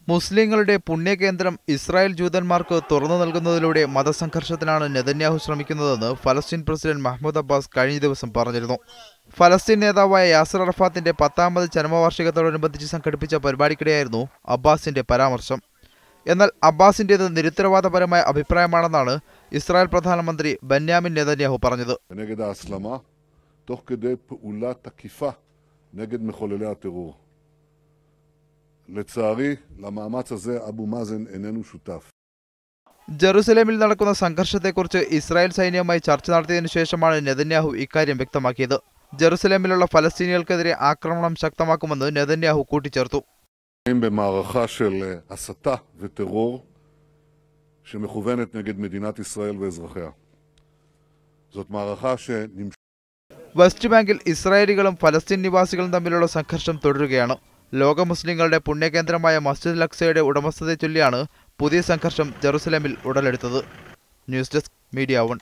മുസ്ലിങ്ങളുടെ പുണ്യകേന്ദ്രം ഇസ്രായേൽ ജൂതന്മാർക്ക് തുറന്നു നൽകുന്നതിലൂടെ മതസംഘർഷത്തിനാണ് നെതന്യാഹു ശ്രമിക്കുന്നതെന്ന് ഫലസ്തീൻ പ്രസിഡന്റ് മഹ്മൂദ് അബ്ബാസ് കഴിഞ്ഞ ദിവസം പറഞ്ഞിരുന്നു. ഫലസ്തീൻ നേതാവായ യാസിർ അറഫാത്തിന്റെ 10ാമത് ചരമവാർഷികത്തോടനുബന്ധിച്ച് സംഘടിപ്പിച്ച പരിപാടിക്കിടെയായിരുന്നു അബ്ബാസിന്റെ പരാമർശം. എന്നാൽ അബ്ബാസിന്റേത് നിരുത്തരവാദപരമായ അഭിപ്രായമാണെന്നാണ് ഇസ്രായേൽ പ്രധാനമന്ത്രി ബെന്യാമിൻ നെതന്യാഹു പറഞ്ഞത്. ജെറുസലേമിൽ നടക്കുന്ന സംഘർഷത്തെക്കുറിച്ച് ഇസ്രായേൽ സൈന്യവുമായി ചർച്ച നടത്തിയതിനു ശേഷമാണ് നെതന്യാഹു ഇക്കാര്യം വ്യക്തമാക്കിയത്. ജെറുസലേമിലുള്ള ഫലസ്തീനികൾക്കെതിരെ ആക്രമണം ശക്തമാക്കുമെന്ന് നെതന്യാഹു കൂട്ടിച്ചേർത്തു. במערכה של הסתה וטרור שמכוונת נגד מדינת ישראל ואזרחיה. זאת מערכה വെസ്റ്റ് ബാങ്കിൽ ഇസ്രായേലികളും ഫലസ്തീൻ നിവാസികളും തമ്മിലുള്ള സംഘർഷം തുടരുകയാണ്. ലോക മുസ്ലിങ്ങളുടെ പുണ്യകേന്ദ്രമായ മസ്ജിദ് അൽ-അഖ്സയുടെ ഉടമസ്ഥതയെ ചൊല്ലിയാണ് പുതിയ സംഘർഷം ജെറുസലേമിൽ ഉടലെടുത്തത്. News desk media 1.